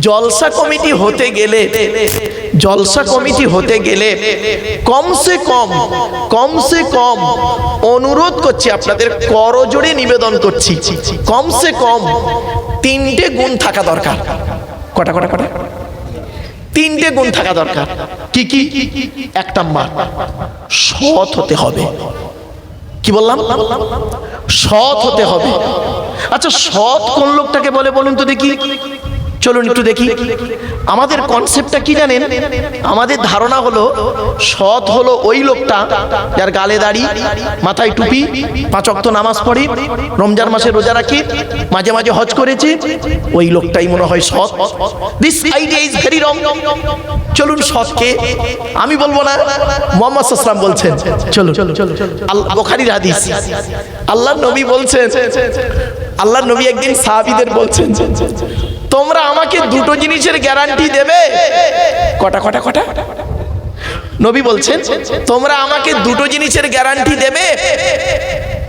জলসা committee হতে গেলে কমসে কম অনুরোধ করছি, আপনাদের করজোড়ে নিবেদন করছি, কমসে কম 3টে গুণ থাকা দরকার। কটা? 3টে গুণ থাকা দরকার। কি? 1 নাম্বার, সৎ হতে হবে। কি বললাম? সৎ হতে হবে। আচ্ছা, সৎ কোন লোকটাকে বলে বলুন তো দেখি? চলুন একটু দেখি। আমাদের কনসেপ্টটা কি জানেন? আমাদের ধারণা হলো সৎ হলো ওই লোকটা যার গালে দাড়ি, মাথায় টুপি, 5 ওয়াক্ত নামাজ পড়ে, রমজান মাসে রোজা রাখে, মাঝে মাঝে হজ করেছে, ওই লোকটাই মনে হয় সৎ। This idea is very wrong. চলুন সৎকে আমি বলবো না, মুহাম্মদ সাল্লাল্লাহু আলাইহি ওয়াসাল্লাম বলছেন। চলুন, বুখারীর হাদিস, আল্লাহর নবী বলছেন, আল্লাহর নবী একদিন সাহাবীদের বলছেন, তোমরা আমাকে 2টো জিনিসের গ্যারান্টি দেবে। কটা? নবী বলছেন, তোমরা আমাকে 2টো জিনিসের গ্যারান্টি দেবে।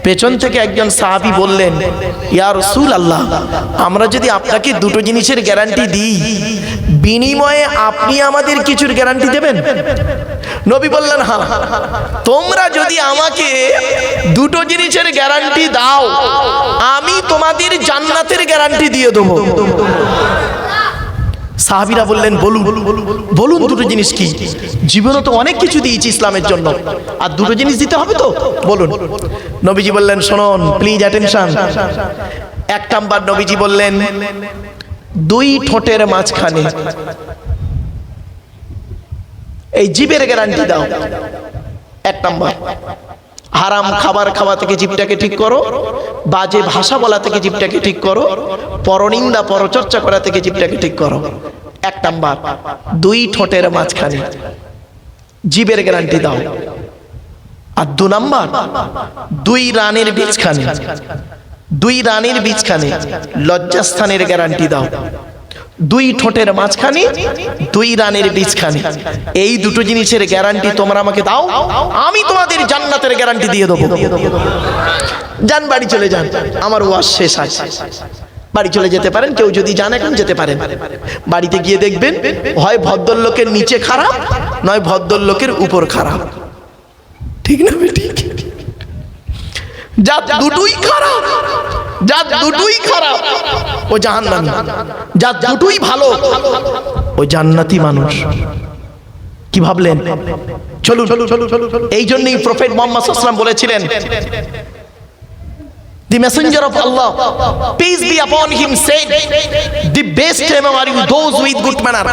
পেছন থেকে একজন সাহাবী বললেন, ইয়া রাসূলুল্লাহ, আমরা যদি আপনাকে 2টো জিনিসের গ্যারান্টি দিই, বিনিময়ে আপনি আমাদের কিছুর গ্যারান্টি দেবেন? নবী বললেন, হ্যাঁ, তোমরা যদি আমাকে 2টো জিনিসের গ্যারান্টি দাও, আমি তোমাদের জান্নাতের গ্যারান্টি দিয়ে দেবো। সাহাবীরা বললেন, বলুন 2টো জিনিস কি? জীবনে তো অনেক কিছু দিয়েছি ইসলামের জন্য, আর 2টো জিনিস দিতে হবে তো, বলুন। নবীজি বললেন, শুনুন, প্লিজ অ্যাটেনশন। 1 নাম্বার, নবীজি বললেন, 2 ঠোঁটের মাঝখানে এই জিভের গ্যারান্টি দাও। 1 নাম্বার, হারাম খাবার খাওয়া থেকে জিভটাকে ঠিক করো, বাজে ভাষা বলা থেকে জিভটাকে ঠিক করো, পরনিন্দা পরচর্চা করা থেকে জিভটাকে ঠিক করো। 1 নাম্বার, 2 ঠোঁটের মাঝখানে জিভের গ্যারান্টি দাও। আর 2 নাম্বার, 2 রানের বীজখানে লজ্জাস্থানের গ্যারান্টি দাও। 2 ঠোঁটের মাঝখানে, 2 রানের বীজখানে, এই 2টো জিনিসের গ্যারান্টি তোমরা আমাকে দাও, আমি তোমাদের জান্নাতের গ্যারান্টি দিয়ে দেবো। যান, বাড়ি চলে যান, আমার ওয়াজ শেষ আছে। বাড়ি চলে যেতে পারেন, কেউ যদি যান এখন যেতে পারেন। বাড়িতে গিয়ে দেখবেন, হয় ভদ্রলোকের নিচে খারাপ, নয় ভদ্রলোকের উপর খারাপ। ঠিক না? ঠিক। যা দুটোই খারাপ ও জাহান্নামী, যা দুটোই ভালো ও জান্নাতি মানুষ। কি ভাবলেন? চলুন। এই জন্যই প্রফেট মুহাম্মদ সাল্লাল্লাহু আলাইহি ওয়াসাল্লাম বলেছিলেন, the messenger of Allah, peace be upon him, said, the best among you those with good manner.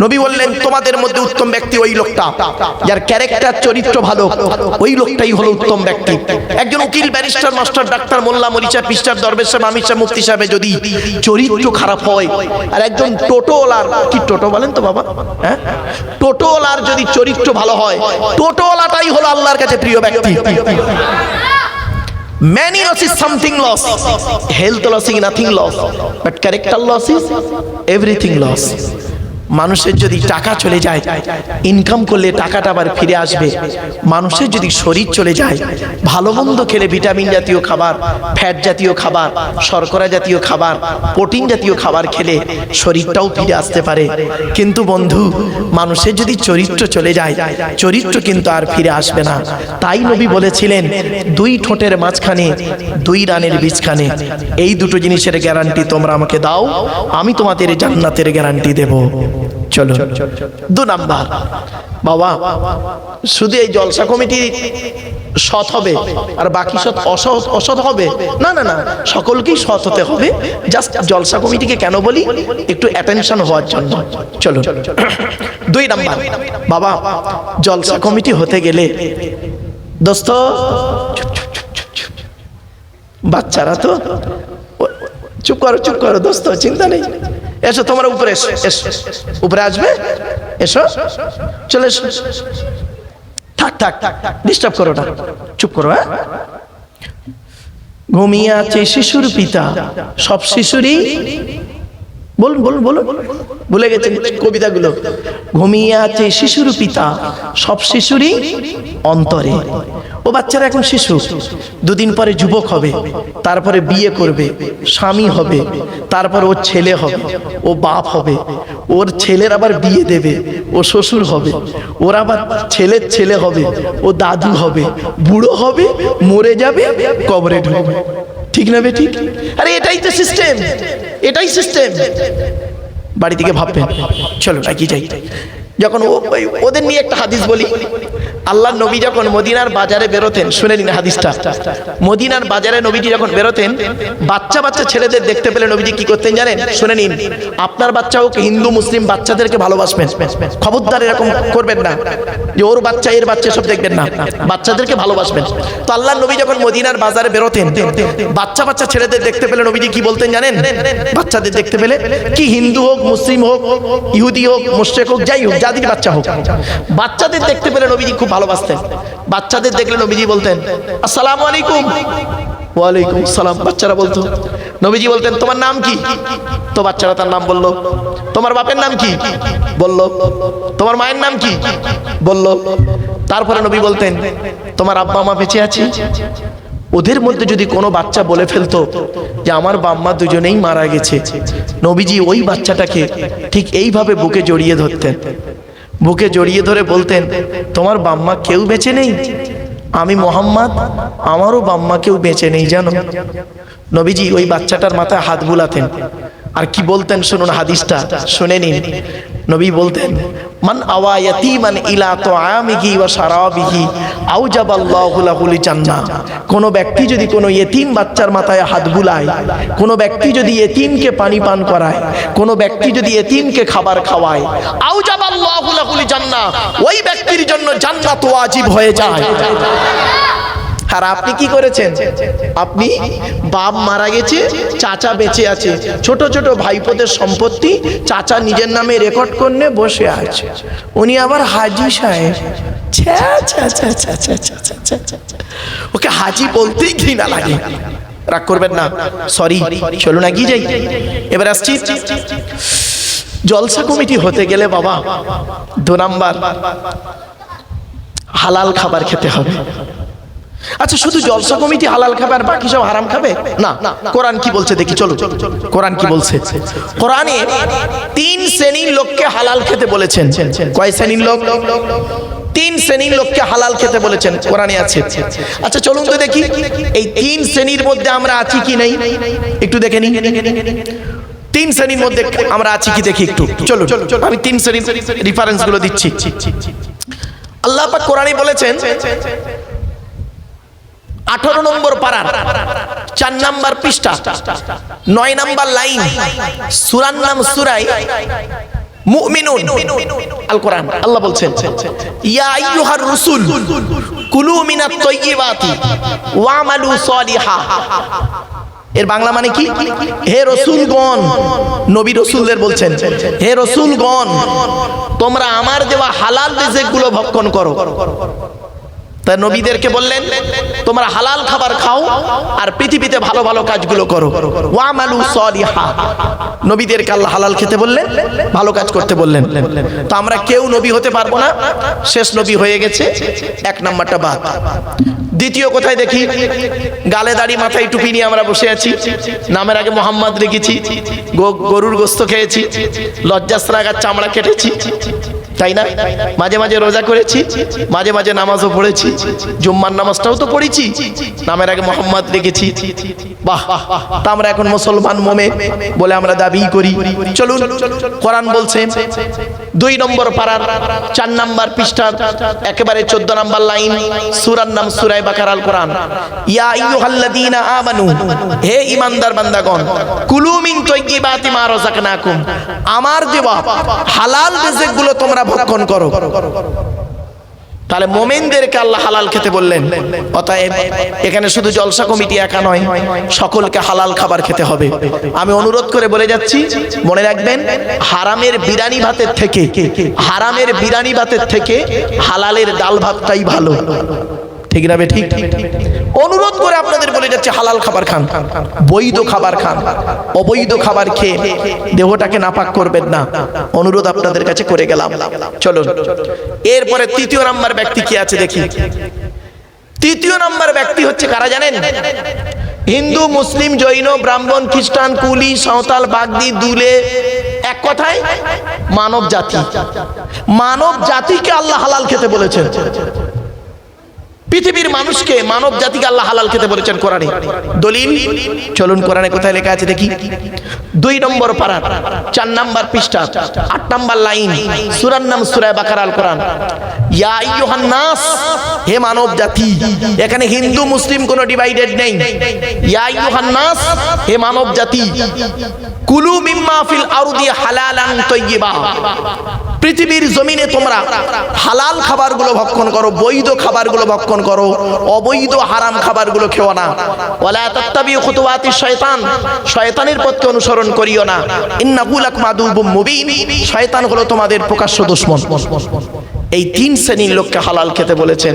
নবী বললেন, তোমাদের মধ্যে উত্তম ব্যক্তি ওই লোকটা যার ক্যারেক্টার, চরিত্র ভালো, ওই লোকটাই হলো উত্তম ব্যক্তি। একজন উকিল, ব্যারিস্টার, মাস্টার, ডাক্তার, মোল্লা, মরিচা, পিস্টার, দরবেশ, আমির সাহেব, মুফতি সাহেব যদি চরিত্র খারাপ হয়, আর একজন টোটোওয়ালার, কি টোটো বলেন তো বাবা, হ্যাঁ, টোটোওয়ালার যদি চরিত্র ভালো হয়, টোটোওয়ালাটাই হলো আল্লাহর কাছে প্রিয় ব্যক্তি। Many loss is something loss, health loss is nothing loss, but character loss is everything loss. মানুষের যদি টাকা চলে যায়, ইনকাম করলে টাকাটা আবার ফিরে আসবে। মানুষের যদি শরীর চলে যায়, ভালো মন্দ খেলে, ভিটামিন জাতীয় খাবার, ফ্যাট জাতীয় খাবার, শর্করা জাতীয় খাবার, প্রোটিন জাতীয় খাবার খেলে শরীরটাও ফিরে আসতে পারে। কিন্তু বন্ধু, মানুষের যদি চরিত্র চলে যায়, চরিত্র কিন্তু আর ফিরে আসবে না। তাই নবী বলেছিলেন, 2 ঠোঁটের মাঝখানে, 2 রানের বীজখানে, এই 2টো জিনিসের গ্যারান্টি তোমরা আমাকে দাও, আমি তোমাদের জান্নাতের গ্যারান্টি দেব। চলো, 2 নাম্বার, বাবা, শুধু এই জলসা কমিটি সৎ হবে আর বাকি সৎ অসৎ হবে না, সকলকেই সৎ হতে হবে। জাস্ট জলসা কমিটিকে কেন বলি? একটু অ্যাটেনশন হওয়ার জন্য। চলো, 2 নাম্বার, বাবা, জলসা কমিটি হতে গেলে দোস্ত, বাচ্চারা তো চুপ করো দোস্ত, চিন্তা নেই, এসো তোমরা উপরে, এসো উপরে আসবে, এসো, চলে এসো, থাক, ডিস্টার্ব করো না, চুপ করো। হ্যাঁ, ঘুমিয়ে আছে শিশুর পিতা, সব শিশুরই বলুন বলুন বলুন, ভুলে গেছেন কবিতাগুলো। ঘুমিয়ে আছে শিশুর পিতা, সব শিশুরই অন্তরে। ও বাচ্চারা এখন শিশু, দুদিন পরে যুবক হবে, তারপরে বিয়ে করবে, স্বামী হবে, তারপর ওর ছেলে হবে, ও বাপ হবে, ওর ছেলের আবার বিয়ে দেবে, ও শ্বশুর হবে, ওর আবার ছেলের ছেলে হবে, ও দাদু হবে, বুড়ো হবে, মরে যাবে, কবরে ঢুকবে। ঠিক না বে ঠিক? আরে এটাই তো সিস্টেম, এটাই সিস্টেম। বাড়ি থেকে ভাববেন চলো নাকি যাই। যখন ওদের নিয়ে একটা হাদিস বলি, আল্লাহ নবী যখন মদিনার বাজারে বেরোতেন, শুনে নিন হাদিসটা। মদিনার বাজারে নবীজি যখন বেরোতেন, বাচ্চা বাচ্চা ছেলেদের দেখতে পেলে নবীজি কি করতেন জানেন? শুনে নিন। আপনার বাচ্চা হোক হিন্দু মুসলিম, বাচ্চাদেরকে ভালোবাসবেন, খবরদার এরকম করবেন না যে ওর বাচ্চা এর বাচ্চা সব দেখবেন না, বাচ্চাদেরকে ভালোবাসবেন। তো আল্লাহ নবী যখন মদিনার বাজারে বেরোতেন, বাচ্চা বাচ্চা ছেলেদের দেখতে পেলে নবীজি কি বলতেন জানেন? বাচ্চাদের দেখতে পেলে, কি হিন্দু হোক, মুসলিম হোক, ইহুদি হোক, মুশরিক হোক, যাই হোক, যাদের বাচ্চা হোক, বাচ্চাদের দেখতে পেলে নবীজি খুব ভালোবাসতেন। বাচ্চাদের দেখলে নবীজি বলতেন আসসালামু আলাইকুম। ওয়ালাইকুম সালাম। বাচ্চারা বলতো, নবীজি বলতেন তোমার নাম কি? তো বাচ্চারা তার নাম বলল। তোমার বাপের নাম কি? বলল। তোমার মায়ের নাম কি? বলল। তারপরে নবী বলতেন তোমার আব্বা মা বেঁচে আছে? ওদের মধ্যে যদি কোনো বাচ্চা বলে ফেলতো যে আমার বাম্মা দুজনেই মারা গেছে, নবীজি ওই বাচ্চাটাকে ঠিক এইভাবে বুকে জড়িয়ে ধরতেন, বুকে জড়িয়ে ধরে বলতেন তোমার বাম্মা কেউ বেঁচে নেই? আমি মোহাম্মদ, আমারও বাম্মা কেউ বেঁচে নেই জানো। নবীজি ওই বাচ্চাটার মাথায় হাত বুলাতেন। আর কি বলতেন শুনুন হাদিসটা, শুনে নিন। নবী বলতেন মান আওয়া ইয়াতীমান ইলা তুআমিহি ওয়া শারাবিহি আওজাবাল্লাহু লাহুল জান্নাহ। কোন ব্যক্তি যদি কোনো ইতিম বাচ্চার মাথায় হাত বুলায়, কোন ব্যক্তি যদি ইতিমকে পানি পান করায়, কোন ব্যক্তি যদি ইতিমকে খাবার খাওয়ায়, আওজাবাল্লাহু লাহুল জান্নাহ, ওই ব্যক্তির জন্য জান্নাত ওয়াজিব হয়ে যায়। আর আপনি কি করেছেন? আপনি বাপ মারা গেছে, চাচা বেঁচে আছে, ছোট ছোট ভাইপোদের সম্পত্তি চাচা নিজের নামে রেকর্ড করে বসে আছে, উনি আবার হাজি সাহেব। ওকে হাজি বলতেই ঘৃণা লাগে। রাগ করবেন না, সরি, চলুন এগিয়ে যাই। এবার আসছি জলসা কমিটি হতে গেলে বাবা 2 নাম্বার হালাল খাবার খেতে হবে। আচ্ছা, শুধু জলসা কমিটি হালাল খাবে আর বাকি সব হারাম খাবে? না, কোরআন কি বলছে দেখি, চলো কোরআন কি বলছে। কোরআনে 3 শ্রেণীর লোককে হালাল খেতে বলেছেন। কয় শ্রেণীর লোক? 3 শ্রেণীর লোককে হালাল খেতে বলেছেন, কোরআনে আছে। আচ্ছা চলুন তো দেখি এই 3 শ্রেণীর মধ্যে আমরা আছি কি নেই, একটু দেখে নিই। 3 শ্রেণীর মধ্যে আমরা আছি কি দেখি একটু, চলো আমি 3 শ্রেণীর রেফারেন্স গুলো দিচ্ছি। আল্লাহ পাক কোরআনে বলেছেন 18 নম্বর পারার 4 নম্বর পৃষ্ঠা 9 নম্বর লাইন, সূরার নাম সূরায়ে মুমিনুন, আল কোরআন। আল্লাহ বলছেন ইয়া আইয়ুহার রাসূল কুলু মিনাত তাইয়্যিবাতি ওয়ামালু সলিহা। এর বাংলা মানে কি? হে রাসূলগণ, নবী রাসূলদের বলছেন হে রাসূলগণ, তোমরা আমার দেওয়া হালাল রিজিকগুলো ভক্ষণ করো। তা নবীদেরকে বললেন তোমরা হালাল খাবার খাও আর পৃথিবীতে ভালো ভালো কাজগুলো করো। ওয়ামালু সলিহা, নবীদেরকে আল্লাহ হালাল খেতে বললেন, ভালো কাজ করতে বললেন। তো আমরা কেউ নবী হতে পারবো না, শেষ নবী হয়ে গেছে, 1 নাম্বারটা বাদ। দ্বিতীয় কোথায় দেখি? গালে দাড়ি মাথায় টুপি নিয়ে আমরা বসে আছি, নামের আগে মোহাম্মদ লিখেছি, গরুর গোস্ত খেয়েছি, লজ্জাস্রাগার চামড়া কেটেছি, তাই না? মাঝে মাঝে রোজা করেছি, মাঝে মাঝে নামাজও পড়েছি, জুম্মার নামাজটাও তো পড়েছি, নামের আগে মোহাম্মদ লিখেছি। বাহ, তা আমরা এখন মুসলমান মোমেন বলে আমরা দাবি করি। চলুন, কোরআন বলছে 2 নম্বর পারার 4 নম্বর পৃষ্ঠার একেবারে 14 নম্বর লাইন, সূরার নাম সূরায়ে বাকারা, আল কোরআন। ইয়া আইয়ুহাল্লাযীনা আমানু, হে ঈমানদার বান্দাগণ, কুলু মিন তাইয়্যিবাতি মা রাযাকনাকুম, আমার দেওয়া হালাল রিজিকগুলো তোমরা ভক্ষণ করো। তাহলে মোমেনদেরকে আল্লাহ হালাল খেতে বললেন। অতএব এখানে শুধু জলসা কমিটি একা নয়, সকলকে হালাল খাবার খেতে হবে। আমি অনুরোধ করে বলে যাচ্ছি, মনে রাখবেন হারামের বিরিয়ানি ভাতের থেকে, হারামের বিরিয়ানি ভাতের থেকে হালালের ডাল ভাতটাই ভালো। ঠিক না ঠিক? অনুরোধ করে আপনাদের বলে যাচ্ছে হালাল খাবার খান, বৈধ খাবার খান, অবৈধ খাবার খেয়ে দেহটাকে নাপাক করবেন না, অনুরোধ আপনাদের কাছে করে গেলাম। চলুন এরপরে তৃতীয় নাম্বার ব্যক্তি কি আছে দেখি। তৃতীয় নাম্বার ব্যক্তি হচ্ছে কারা জানেন? হিন্দু, মুসলিম, জৈন, ব্রাহ্মণ, খ্রিস্টান, কুলি, সাঁওতাল, বাগদি, দুলে, এক কথায় মানব জাতি। মানব জাতিকে আল্লাহ হালাল খেতে বলেছেন। পৃথিবীর মানুষকে, মানব জাতিকে আল্লাহ হালাল খেতে বলেছেন কোরআনে। দলিল চলুন কোরআনে কোথায় লেখা আছে দেখি। 2 নম্বর পারা 4 নম্বর পৃষ্ঠা 8 নম্বর লাইন, সূরার নাম সূরা বাকারা, আল কোরআন। ইয়া আইয়ুহান নাস, হে মানব জাতি। এখানে হিন্দু মুসলিম কোনো ডিভাইডেড নেই। ইয়া আইয়ুহান নাস, হে মানব জাতি। কুলু মিম্মা ফিল আরদি হালালান তাইয়্যিবা, পৃথিবীর জমিনে তোমরা হালাল খাবারগুলো ভক্ষণ করো, বৈধ খাবারগুলো ভক্ষণ করো, অবৈধ হারাম খাবারগুলো খেও না। ওয়ালা তাত্তাবিউ খুতুওয়াতিশ শয়তান, শয়তানের পথকে অনুসরণ করিও না। ইন্নাহু লাকুম আদুউম মুবিন, শয়তান হলো তোমাদের প্রকাশ্য দুশমন। এই 3 শ্রেণীর লোককে হালাল খেতে বলেছেন।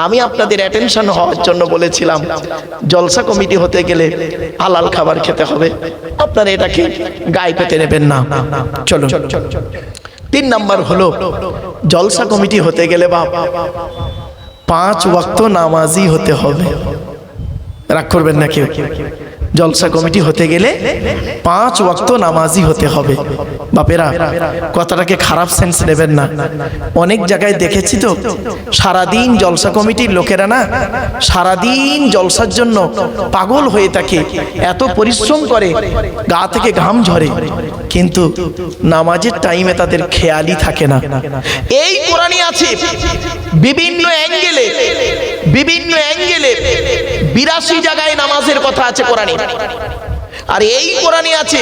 আমি আপনাদের অ্যাটেনশন হওয়ার জন্য বলেছিলাম জলসা কমিটি হতে গেলে হালাল খাবার খেতে হবে, আপনারা এটাকে গায়ে পেতে নেবেন না। চলো 3 নাম্বার হলো জলসা কমিটি হতে গেলে বাপ 5 ওয়াক্ত নামাজি হতে হবে। রাগ করবেন না কেউ। জলসা কমিটি হতে গেলে 5 ওয়াক্ত নামাজি হতে হবে। বাপেরা কথাটাকে খারাপ সেন্স নেবেন না। অনেক জায়গায় দেখেছি তো সারাদিন জলসা কমিটির লোকেরা না সারাদিন জলসার জন্য পাগল হয়ে থাকে, এত পরিশ্রম করে, গা থেকে ঘাম ঝরে, কিন্তু নামাজের টাইমে তাদের খেয়ালই থাকে না। এই কোরআনে আছে বিভিন্ন অ্যাঙ্গেলে 82 জায়গায় নামাজের কথা আছে কোরআনে। আর এই কোরআনে আছে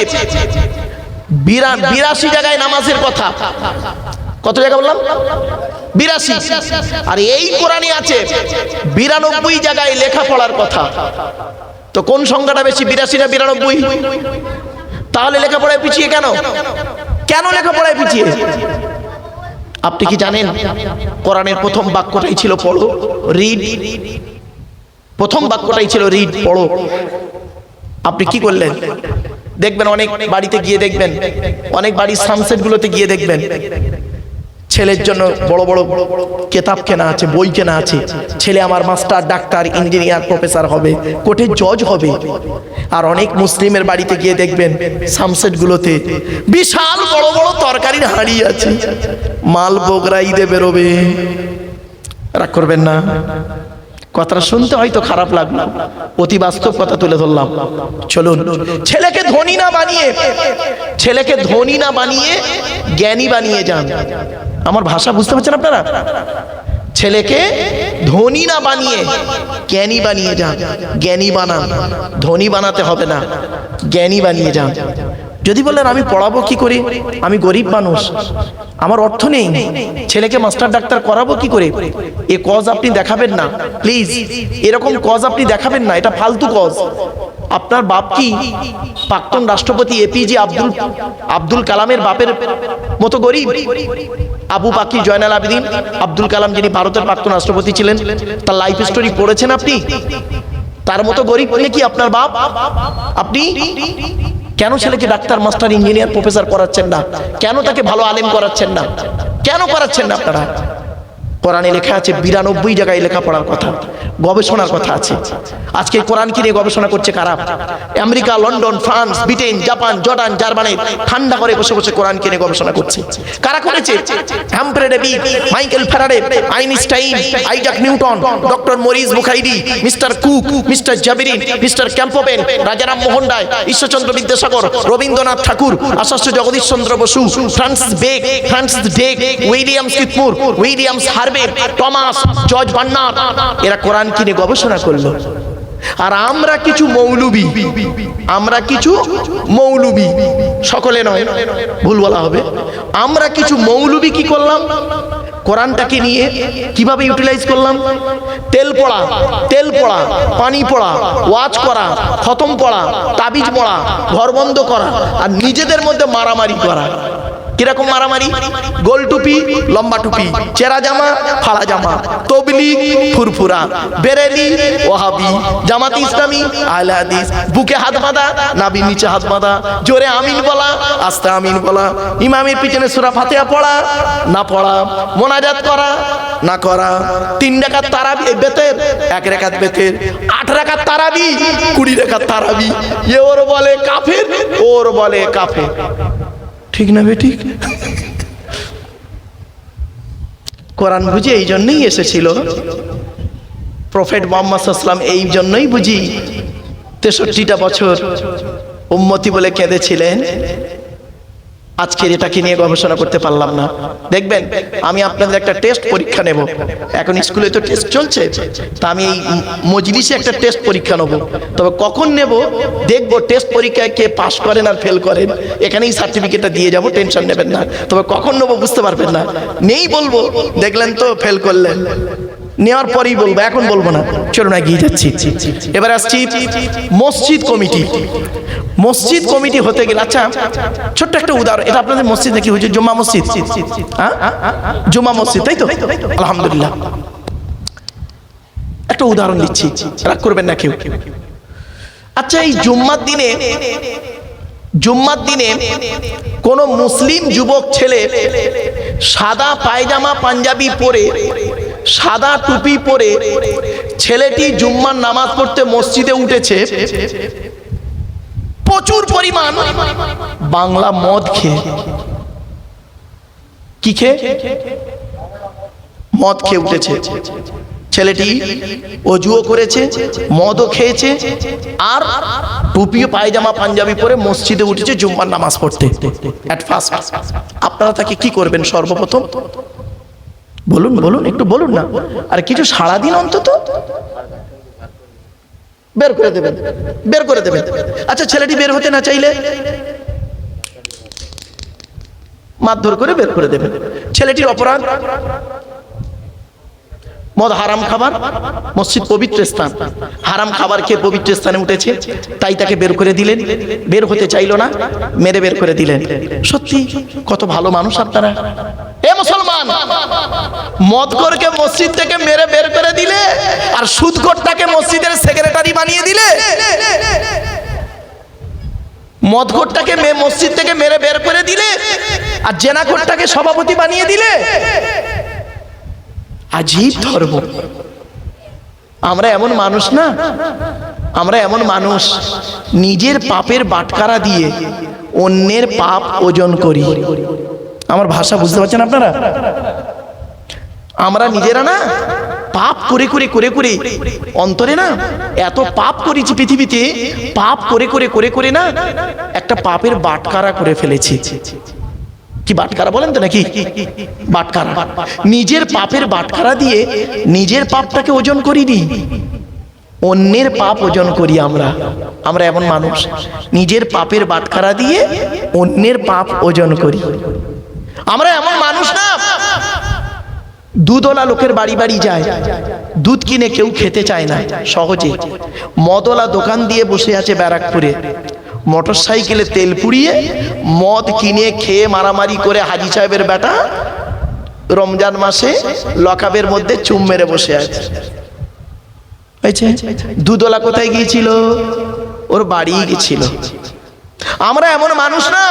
82 জায়গায় নামাজের কথা। কত জায়গা বললাম? 82। আর এই কোরআনে আছে 92 জায়গায় লেখাপড়ার কথা। তো কোন সংখ্যাটা বেশি, 82 না 92? তাহলে লেখাপড়ায় পিছিয়ে কেন? কেন লেখাপড়ায় পিছিয়ে? আপনি কি জানেন কোরআনের প্রথম বাক্যটাই ছিল পড়ো, রিড। প্রথম বাক্যটাই ছিল রিড, পড়ো। আপনি কি করলেন? দেখবেন অনেক বাড়িতে গিয়ে দেখবেন, অনেক বাড়ির সানসেট গুলোতে গিয়ে দেখবেন ছেলের জন্য বড় বড় কিতাব কেনা আছে, বই কেনা আছে। ছেলে আমার মাস্টার, ডাক্তার, ইঞ্জিনিয়ার, প্রফেসর হবে, কোর্টের জজ হবে। আর অনেক মুসলিমের বাড়িতে গিয়ে দেখবেন সানসেট গুলোতে বিশাল বড় বড় তরকারির হাঁড়ি আছে, মাল বগরা ঈদে বেরোবে। রাগ করবেন না, কথাটা শুনতে হয়তো খারাপ লাগলো, অতি বাস্তব কথা তুলে ধরলাম। চলুন ছেলেকে ধনী না বানিয়ে জ্ঞানী বানিয়ে যান। আমার ভাষা বুঝতে পারছেন আপনারা? ছেলেকে ধনী না বানিয়ে জ্ঞানী বানিয়ে যান। জ্ঞানী বানান, ধনী বানাতে হবে না, জ্ঞানী বানিয়ে যান। যদি বলেন আমি পড়াবো কি করে, আমি গরিব মানুষ, আমার অর্থ নেই, ছেলেকে মাস্টার ডাক্তার করাবো কি করে, এ কজ আপনি দেখাবেন না প্লিজ। এরকম কজ আপনি দেখাবেন না, এটা ফালতু কজ। আপনার বাপ কি প্রাক্তন রাষ্ট্রপতি এপিজে আব্দুল কালামের বাপের মতো গরিব? আবু বাকির জয়নাল আবেদিন আব্দুল কালাম, যিনি ভারতের প্রাক্তন রাষ্ট্রপতি ছিলেন, তার লাইফ স্টোরি পড়েছেন আপনি? তার মতো গরিব কি আপনার বাপ? আপনি কেন ছেলেকে ডাক্তার, মাস্টার, ইঞ্জিনিয়ার, প্রফেসর করাচ্ছেন না? কেন তাকে ভালো আলেম করাচ্ছেন না? কেন করাচ্ছেন না আপনারা? কোরআনে লেখা আছে 92 জায়গায় লেখাপড়ার কথা, গবেষণার কথা আছে। আজকে কোরআনকে নিয়ে গবেষণা করছে কারা? America, London, France, Britain, Japan, Jordan, Germany ঠান্ডা করে বসে বসে কোরআনকে নিয়ে গবেষণা করছে। কারা করেছে? Humphry Davy, Michael Faraday, Einstein, Isaac Newton, doctor Maurice Bukhari, mister Cook, mister জাবিরিন, mister Campbell, Rajaram Mohan Roy, Ishwarchandra Vidyasagar, Rabindranath Tagore, Acharya Jagadish Chandra Bose, Francis ডেক, Williams Keith Moore, Williams Harvey, Thomas, George Bernard, এরা কোরআন কিনে গবেষণা করলো। আর আমরা কিছু মৌলবি, সকলে নয়, ভুল বলা হবে, আমরা কিছু মৌলবি কি করলাম? কোরআনটাকে নিয়ে কিভাবে ইউটিলাইজ করলাম? তেল পড়া, পানি পড়া, ওয়াজ করা, খতম পড়া, তাবিজ পড়া, ঘর বন্ধ করা, আর নিজেদের মধ্যে মারামারি করা। কিরকম মারামারি? গোল টুপি, লম্বা টুপি, চেরা জামা, ফাড়া জামা, তবলিগ, ফুরফুরা, বেরেলি, ওয়াহাবি, জামাতি ইসলামী, আহলে হাদিস, বুকে হাত বাঁধা, নাভির নিচে হাত বাঁধা, জোরে আমিন বলা, আস্তে আমিন বলা, ইমামের পিছনে সূরা ফাতিহা পড়া না পড়া, মোনাজাত করা না করা, 3 রাকাত তারাবি বেতের, 1 রাকাত বেতের, 8 রাকাত তারাবি, 20 রাকাত তারাবি। ওর বলে কাফের, ওর বলে কাফের। ঠিক না বেঠিক? কোরআন বুঝি এই জন্যই এসেছিল, প্রফেট মুহাম্মদ সাল্লাল্লাহু আলাইহি ওয়াসাল্লাম এই জন্যই বুঝি 63টা বছর উম্মতি বলে কেঁদেছিলেন। আজকের এটাকে নিয়ে গবেষণা করতে পারলাম না। দেখবেন আমি আপনাদের একটা টেস্ট পরীক্ষা নেব, এখন স্কুলে তো টেস্ট চলছে, তা আমি এই মজলিসে একটা টেস্ট পরীক্ষা নেব। তবে কখন নেব দেখবো, টেস্ট পরীক্ষায় কে পাস করেন আর ফেল করেন, এখানেই সার্টিফিকেটটা দিয়ে যাব, টেনশন নেবেন না। তবে কখন নেবো বুঝতে পারবেন না, নেই বলবো, দেখলেন তো ফেল করলেন, নেওয়ার পরেই বলবো, এখন বলবো না। চলুন এগিয়ে যাচ্ছি। এবার আসছি মসজিদ কমিটি। মসজিদ কমিটি হতে গেলে, আচ্ছা ছোট্ট একটা উদাহরণ, এটা আপনাদের মসজিদ নাকি হুজুর? জুম্মা মসজিদ, হ্যাঁ জুম্মা মসজিদ, তাই তো? আলহামদুলিল্লাহ। একটা উদাহরণ দিচ্ছি, রাগ করবেন না কেউ। আচ্ছা এই জুম্মার দিনে কোন মুসলিম যুবক ছেলে সাদা পায়জামা পাঞ্জাবি পরে, সাদা টুপি পরে ছেলেটি জুম্মার নামাজ পড়তে মসজিদে উঠেছে, প্রচুর পরিমাণ বাংলা মদ খেয়ে। কি খেয়ে? মদ খেয়ে উঠেছে ছেলেটি, অজুও করেছে, মদও খেয়েছে, আর টুপি পায়জামা পাঞ্জাবি পরে মসজিদে উঠেছে জুম্মার নামাজ পড়তে। এট ফার্স্ট আপনারা তাকে কি করবেন? সর্বপ্রথম বলুন, বলুন, একটু বলুন না, আর কিছু সারাদিন অন্তত বের করে দেবেন, বের করে দেবেন। আচ্ছা ছেলেটি বের হতে না চাইলে মারধর করে বের করে দেবেন। ছেলেটির অপরাধ, মদ হারাম খাবার, মসজিদ পবিত্র স্থান, হারাম খাবার খেয়ে পবিত্র স্থানে উঠেছে, তাই তাকে বের করে দিলেন। বের হতে চাইলো না, মেরে বের করে দিলেন। সত্যি কত ভালো মানুষ আপনারা। এ মুসলমান, মদখোরকে মসজিদ থেকে মেরে বের করে দিলে, আর সুদখোরটাকে মসজিদের সেক্রেটারি বানিয়ে দিলে। মদখোরটাকে মসজিদ থেকে মেরে বের করে দিলে, আর জেনাখোরটাকে সভাপতি বানিয়ে দিলে। আজীব ধর্ম। আমরা এমন মানুষ না, আমরা এমন মানুষ নিজের পাপের বাটখারা দিয়ে অন্যের পাপ ওজন করি। আমার ভাষা বুঝতে পারছেন আপনারা? আমরা নিজেরা না পাপ করে করে করে করে অন্তরে না এত পাপ করেছি পৃথিবীতে, পাপ করে করে করে করে না একটা পাপের বাটখারা করে ফেলেছি। কি বাটখারা বলেন তো নাকি? বাটখারা। নিজের পাপের বাটখারা দিয়ে নিজের পাপটাকে ওজন করিনি, অন্যের পাপ ওজন করি। আমরা এমন মানুষ, নিজের পাপের বাটখারা দিয়ে অন্যের পাপ ওজন করি। আমরা এমন মানুষ না, দুধওয়ালা লোকের বাড়ি বাড়ি যায়, দুধ কিনে কেউ খেতে চায় না সহজে। মদওয়ালা দোকান দিয়ে বসে আছে ব্যারাকপুরে, মোটর সাইকেলে তেল পুড়িয়ে মদ কিনে খেয়ে মারামারি করে হাজি সাহেবের বেটা রমজান মাসে লকাবের মধ্যে চুম মেরে বসে আছে। দুধওয়ালা কোথায় গিয়েছিল? ওর বাড়ি গেছিল। আমরা এমন মানুষ না,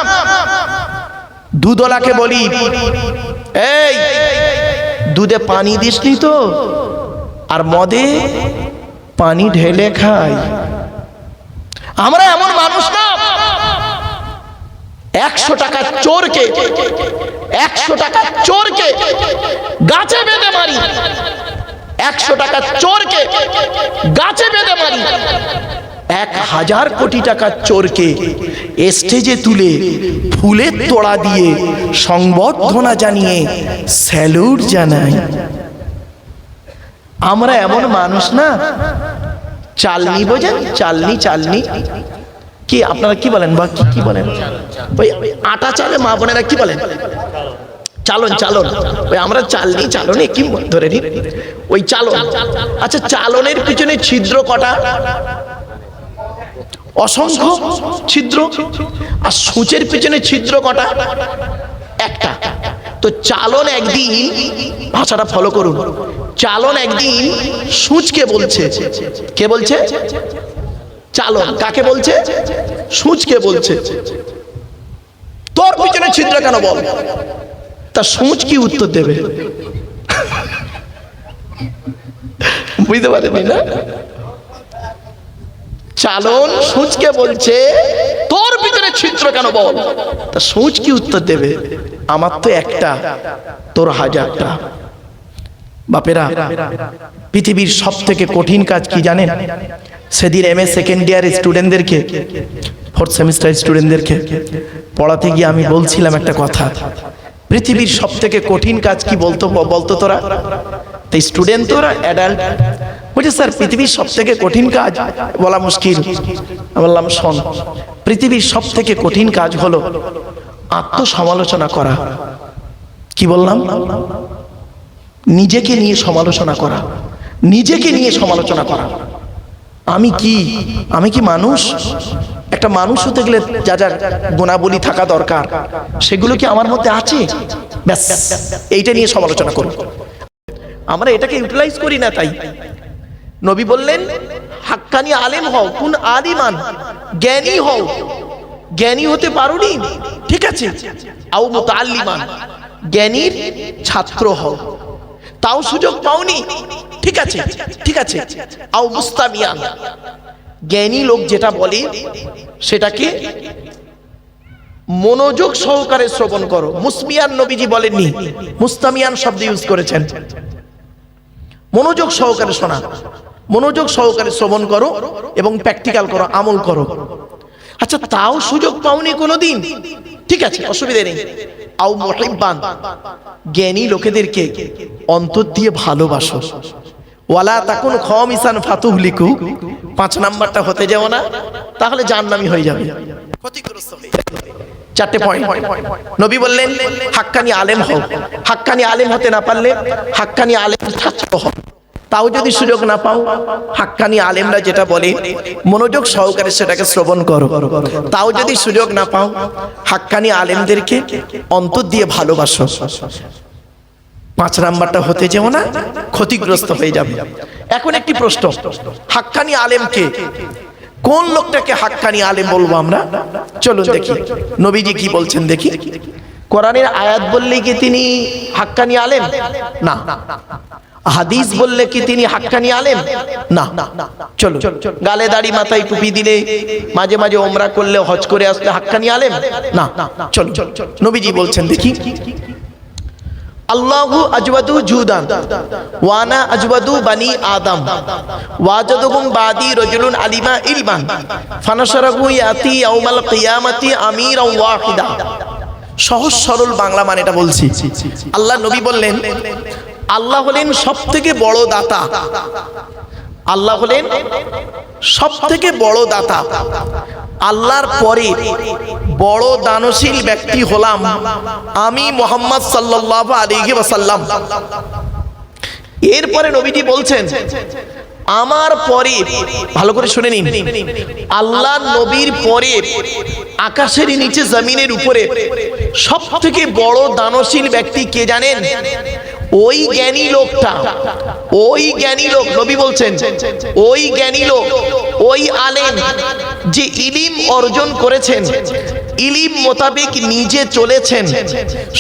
দুধওয়ালাকে বলি, এই দুধে পানি দিসনি তো, আর মদে পানি ঢেলে খাই। আমরা এমন মানুষ না, 100 টাকা চোরকে 100 টাকা চোরকে গাছে বেঁধে মারি, 100 টাকা চোরকে গাছে বেঁধে মারি, 1000 কোটি টাকা চোরকে স্টেজে তুলে ফুলের তোড়া দিয়ে সংবর্ধনা জানিয়ে স্যালুট জানাই। আমরা এমন মানুষ না, চালনি বোঝেন? চালনি, চালনি কি আপনারা কি বলেন বা কি বলেন? ওই আটা চালে মা বোনেরা কি বলেন? চালন, চালন। ওই আমরা চালনি, চালনে কি ধরে নি, ওই চালন। আচ্ছা চালনের পিছনে ছিদ্র কটা? অসংখ্য ছিদ্র। আর সূচের পিছনে ছিদ্র কটা? একটা। তো চালন একদিন, ভাষাটা ফলো করুন, চালন একদিন সূঁচকে বলছে, কে বলছে? চালন কাকে বলছে? সূঁচকে বলছে, তোর পিছনে ছিদ্র কেন বল। তা সূঁচ কি উত্তর দেবে? বুঝতে পারেনি না? চালন সূঁচকে বলছে তোর ভিতরে ছিদ্র কেন বল। তা সূঁচ কি উত্তর দেবে? আমার তো একটা, তোর হাজারটা। বাপেরা, পৃথিবীর সব থেকে কঠিন কাজ কি জানেন? সেদিন এমএ সেকেন্ড ইয়ার স্টুডেন্টদেরকে, ফোর্থ সেমিস্টার স্টুডেন্টদেরকে পড়াতে গিয়ে আমি বলছিলাম একটা কথা, পৃথিবীর সব থেকে কঠিন কাজ কি বলতো তোরা? তো স্টুডেন্ট তোরা অ্যাডাল্ট বলছে স্যার পৃথিবীর সব থেকে কঠিন কাজ বলা মুশকিল। বললাম শোন, পৃথিবীর সব থেকে কঠিন কাজ হলো আত্মসমালোচনা করা। কি বললাম? নিজেকে নিয়ে সমালোচনা করা, নিজেকে নিয়ে সমালোচনা করা। আমি কি মানুষ? একটা মানুষ হতে গেলে যা যা গুণাবলী থাকা দরকার সেগুলো কি আমার মধ্যে আছে? ব্যাস, এইটা নিয়ে সমালোচনা করব। আমরা এটাকে ইউটিলাইজ করি না। তাই নবী বললেন হাক্কানি আলেম হও, কোন আলিমান, জ্ঞানী হও। জ্ঞানী হতে পারোনি, ঠিক আছে, আও মুতাআল্লিমান, জ্ঞানীর ছাত্র হও, তাও সুযোগ পাওনি, ঠিক আছে, ঠিক আছে, আও মুস্তামিয়ান, জ্ঞানী লোক যেটা বলে সেটাকে মনোযোগ সহকারে শ্রবণ করো। মুসমিয়ান নবীজি বলেননি, মুস্তামিয়ান শব্দ ইউজ করেছেন। মনোযোগ সহকারে শোনা, মনোযোগ সহকারে শ্রবণ করো এবং প্র্যাকটিক্যাল করো, আমল করো। আচ্ছা, তাও সুযোগ পাওনি কোনোদিন, ঠিক আছে, অসুবিধা নেই। আও মুহিব্বান, জ্ঞানী লোকেদেরকে অন্তর দিয়ে ভালোবাসো। ওয়ালা তাকুন খামিসান ফাতুহলিকু, 5 নাম্বারটা হতে যাও না, তাহলে জাহান্নামী হয়ে যাবে, ক্ষতিগ্রস্ত হয়ে যাবে। 4টে পয়েন্ট নবী বললেন হাক্কানি আলেম হও। হাক্কানি আলেম হতে না পারলে হাক্কানি আলেম ছাত্র হও। তাও যদি সুযোগ না পাও, হাক্কানি আলেমরা যেটা বলে মনোযোগ সহকারে সেটাকে শ্রবণ করো। তাও যদি সুযোগ না পাও, হাক্কানি আলেমদেরকে অন্তর দিয়ে ভালোবাসো। 5 নাম্বারটা হতে যেও না, ক্ষতিগ্রস্ত হয়ে যাবে। এখন একটি প্রশ্ন, হাক্কানি আলেমকে, কোন লোকটাকে হাক্কানি আলেম বলবো আমরা? চলুন দেখি নবীজি কি বলছেন দেখি। কোরআনের আয়াত বললে কি তিনি হাক্কানি আলেম? না। হাদিস বললে কি তিনি হাক্কানি আলেম? না। চলো, গালে দাড়ি মাথায় টুপি দিলে, মাঝে মাঝে ওমরা করলে, হজ করে আসলে হাক্কানি আলেম? না। চলো, নবীজি বলছেন দেখি, আল্লাহু আজওয়াদু জুদান ওয়ানা আজওয়াদু বানি আদম ওয়াজাদুকুম বাদি রাজুলুন আলিমা ইলমান ফানাশারাহু ইয়াতি ইয়াউমাল কিয়ামাতি আমিরান ওয়াহিদা। সহজ সরল বাংলা মানেটা বলছি। আল্লাহ নবী বললেন আল্লাহ হলেন সবথেকে বড় দাতা। আল্লাহ হলেন সবথেকে বড় দাতা। আল্লাহর পরে বড় দানশীল ব্যক্তি হলাম আমি, মুহাম্মদ সাল্লাল্লাহু আলাইহি ওয়াসাল্লাম। এরপরে নবীজি বলছেন আমার পরে, ভালো করে শুনে নিন, আল্লাহর নবীর পরে আকাশের নিচে জমিনের উপরে সবথেকে বড় দানশীল ব্যক্তি কে জানেন? ওই জ্ঞানী লোকটা, ওই জ্ঞানী লোক, নবী বলছেন ওই জ্ঞানী লোক, ওই আলেম যে ইলিম অর্জন করেছেন, ইলিম মোতাবেক নিজে চলেছেন,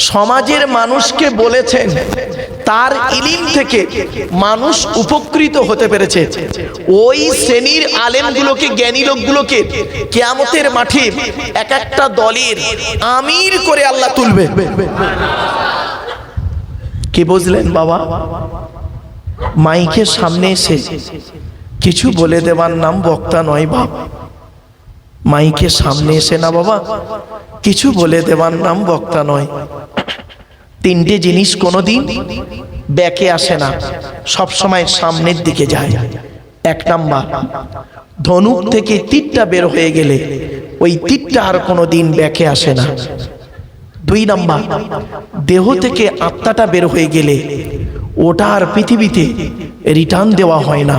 সমাজের মানুষকে বলেছেন, তার ইলিম থেকে মানুষ উপকৃত হতে পেরেছে। ওই শ্রেণীর আলেমগুলোকে, জ্ঞানী লোকগুলোকে কিয়ামতের মাঠে এক একটা দলের আমির করে আল্লাহ তুলবে। কি বুঝলেন বাবা? মাইকের সামনে এসে কিছু বলে দেওয়ার নাম বক্তা নয় বাপ। মাইকের সামনে এসে না বাবা কিছু বলে দেওয়ার নাম বক্তা নয়। 3টে জিনিস কোনোদিন ব্যাকে আসে না, সব সময় সামনের দিকে যায়। 1 নাম্বার, ধনুক থেকে তীরটা বের হয়ে গেলে ওই তীরটা আর কোনোদিন ব্যাকে আসে না। 2 নাম্বার, দেহ থেকে আত্মাটা বের হয়ে গেলে ওটা আর পৃথিবীতে রিটার্ন দেওয়া হয় না।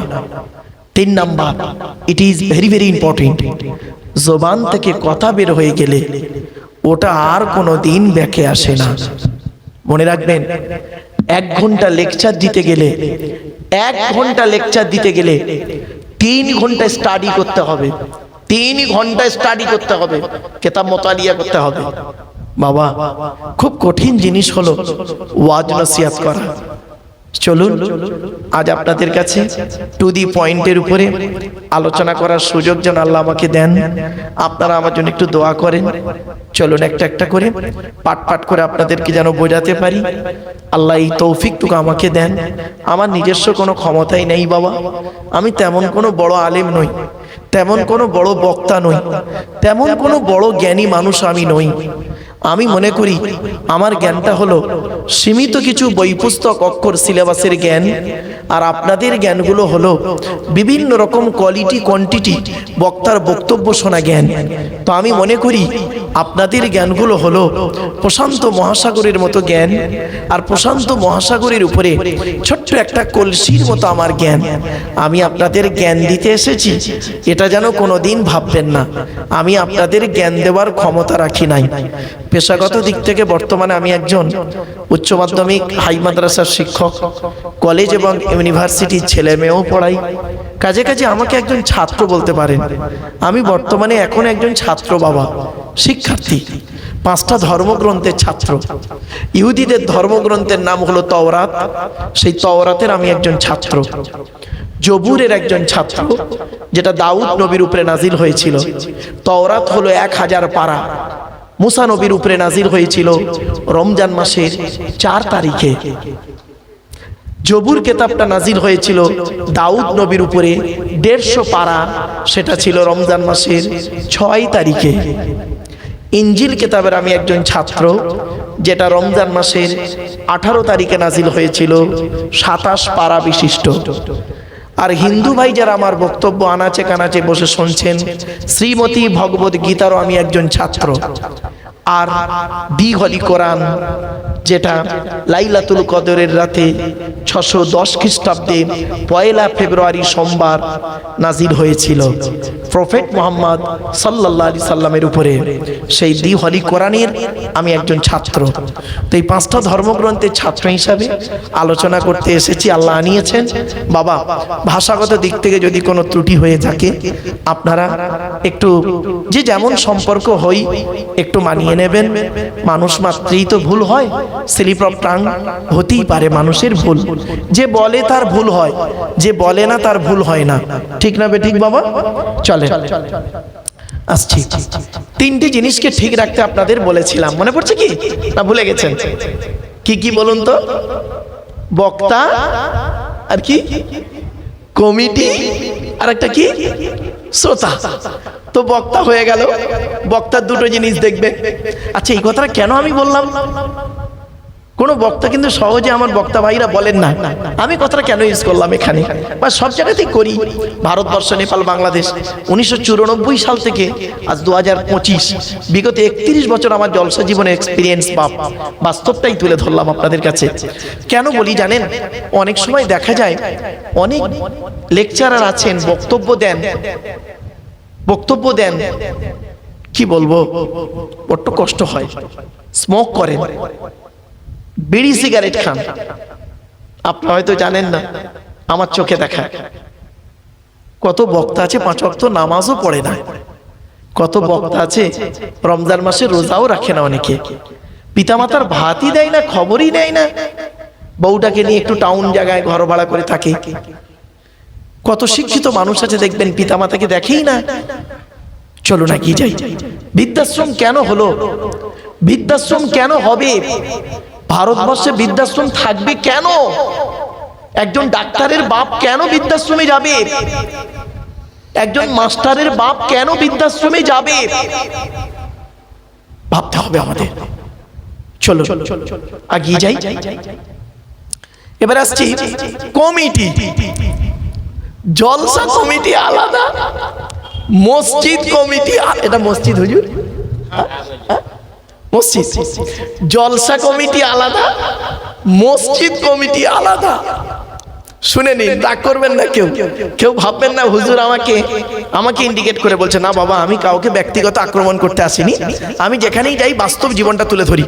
3 number, it is very very important, জবান থেকে কথা বের হয়ে গেলে ওটা আর কোনো দিন ব্যাকে আসে না। মনে রাখবেন, 1 ঘন্টা লেকচার দিতে গেলে 1 ঘন্টা লেকচার দিতে গেলে 3 ঘন্টা স্টাডি করতে হবে। 3 ঘন্টা স্টাডি করতে হবে, কিতাব মোতালিয়া করতে হবে। বাবা, খুব কঠিন জিনিস হলো ওয়াজ নসিহত করা। চলুন আজ আপনাদের কাছে টু দি পয়েন্টের উপরে আলোচনা করার সুযোগ যেন আল্লাহ আমাকে দেন। আপনারা আমার জন্য একটু দোয়া করেন। চলুন একটা একটা করে পাট পাট করে আপনাদেরকে যেন বোঝাতে পারি। আল্লাহ এই তৌফিকটুকু আমাকে দেন। আমার নিজস্ব কোনো ক্ষমতাই নেই বাবা, আমি তেমন কোনো বড় আলেম নই, তেমন কোনো বড় বক্তা নই, তেমন কোনো বড় জ্ঞানী মানুষ আমি নই। আমি মনে করি আমার জ্ঞানটা হলো সীমিত কিছু বই পুস্তক অক্ষর সিলেবাসের জ্ঞান, আর আপনাদের জ্ঞানগুলো হলো বিভিন্ন রকম কোয়ালিটি কোয়ান্টিটি বক্তার বক্তব্য শোনা জ্ঞান। তো আমি মনে করি আপনাদের জ্ঞানগুলো হলো প্রশান্ত মহাসাগরের মতো জ্ঞান, আর প্রশান্ত মহাসাগরের উপরে ছোট্ট একটা কলসির মতো আমার জ্ঞান। আমি আপনাদের জ্ঞান দিতে এসেছি, এটা যেন কোনোদিন ভাববেন না আমি আপনাদের জ্ঞান দেওয়ার ক্ষমতা রাখি নাই। পেশাগত দিক থেকে বর্তমানে আমি একজন উচ্চ মাধ্যমিক হাই মাদ্রাসার শিক্ষক, কলেজ এবং ইউনিভার্সিটির ছেলে মেয়েও পড়াই। কাজে কাজে আমাকে একজন ছাত্র বলতে পারেন। আমি বর্তমানে এখন একজন ছাত্র বাবা, শিক্ষার্থী, 5টা ধর্মগ্রন্থের ছাত্র। ইহুদিদের ধর্মগ্রন্থের নাম হলো তাওরাত, সেই তাওরাতের আমি একজন ছাত্র। জবুরের একজন ছাত্র, যেটা দাউদ নবীর উপরে নাজিল হয়েছিল। তাওরাত হলো 1000 পারা। মুসা নবীর উপরে নাজিল হয়েছিল রমজান মাসের 4 তারিখে। জবুর কিতাবটা নাজিল হয়েছিল দাউদ নবীর উপরে 150 পারা, সেটা ছিল রমজান মাসের 6 তারিখে। ইনজিল কিতাবের আমি একজন ছাত্র, যেটা রমজান মাসের 18 তারিখে নাজিল হয়েছিল, 27 পারা বিশিষ্ট। আর হিন্দু ভাই যারা আমার বক্তব্য আনাচে কানাচে বসে শুনছেন, শ্রীমতী ভগবত গীতারও আমি একজন ছাত্র। আর দি হলি কোরআন, যেটা লাইলাতুল কদরের রাতে 610 খ্রিস্টাব্দে 1 ফেব্রুয়ারি সোমবার নাজিল হয়েছিল প্রফেট মুহাম্মদ সাল্লাল্লাহু আলাইহি সাল্লামের উপরে, সেই দি হলি কোরআনের আমি একজন ছাত্র। তো এই 5টা ধর্মগ্রন্থের ছাত্র হিসাবে আলোচনা করতে এসেছি, আল্লাহ আনিয়েছেন। বাবা, ভাষাগত দিক থেকে যদি কোনো ত্রুটি হয়ে থাকে আপনারা একটু যে যেমন সম্পর্ক হই একটু মানিয়ে নেবেন। মানুষ মাত্রই তো ভুল হয়, স্লিপ অফ টাং হতেই পারে, মানুষের ভুল। যে বলে তার ভুল হয়, যে বলে না তার ভুল হয় না। ঠিক না বেঠিক বাবা? চলে আসছি। 3টি জিনিসকে ঠিক রাখতে আপনাদের বলেছিলাম, মনে পড়ছে কি না ভুলে গেছেন? কি কি বলুন তো? বক্তা, আর কি কমিটি, আর একটা কি শ্রোতা। তো বক্তা হয়ে গেল, বক্তার 2টো জিনিস দেখবে। আচ্ছা, এই কথাটা কেন আমি বললাম? কোনো বক্তা কিন্তু সহজে আমার বক্তা ভাইরা বলেন না, আমি কথাটা কেন ইউজ করলাম এখানে, বা সব জায়গাতেই করি। ভারতবর্ষ, নেপাল, বাংলাদেশ, 1994 সাল থেকে আজ 2025, বিগত 31 বছর আমার জলসা জীবনের এক্সপিরিয়েন্স, বাস্তবটাই তুলে ধরলাম আপনাদের কাছে। কেন বলি জানেন? অনেক সময় দেখা যায় অনেক লেকচারার আছেন, বক্তব্য দেন, কি বলবো, বড্ড কষ্ট হয়। স্মোক করেন, বিড়ি সিগারেট খান। আপনারা হয়তো জানেন না, আমার চোখে দেখা কত বক্তা আছে 5 ওয়াক্ত নামাজও পড়ে না। কত বক্তা আছে রমজান মাসে রোজাও রাখে না, অনেকে পিতামাতার ভাতই দেয় না, খবরই নেয় না, বউটাকে নিয়ে একটু টাউন জায়গায় ঘর ভাড়া করে থাকে। কত শিক্ষিত মানুষ আছে দেখবেন পিতামাতাকে দেখেই না। চলো না কি যাই, বৃদ্ধাশ্রম কেন হলো? বৃদ্ধাশ্রম কেন হবে? ভারতবর্ষে বৃদ্ধাশ্রম থাকবে কেন? একজন ডাক্তারের বাপ কেন বৃদ্ধাশ্রমে যাবে? একজন মাস্টারের বাপ কেন বৃদ্ধাশ্রমে যাবে? ভাবতে হবে আমাদের। চলো এগিয়ে যাই। এবার আসছি কমিটি। জলসা কমিটি আলাদা, মসজিদ কমিটি, এটা মসজিদ হুজুর, মসজিদ। জলসা কমিটি আলাদা, মসজিদ কমিটি আলাদা। শুনে নিন, রাগ করবেন না কেউ, কেউ ভাববেন না হুজুর আমাকে ইন্ডিকেট করে বলছে। না বাবা, আমি কাউকে ব্যক্তিগত আক্রমণ করতে আসিনি, আমি যেখানেই যাই বাস্তব জীবনটা তুলে ধরি।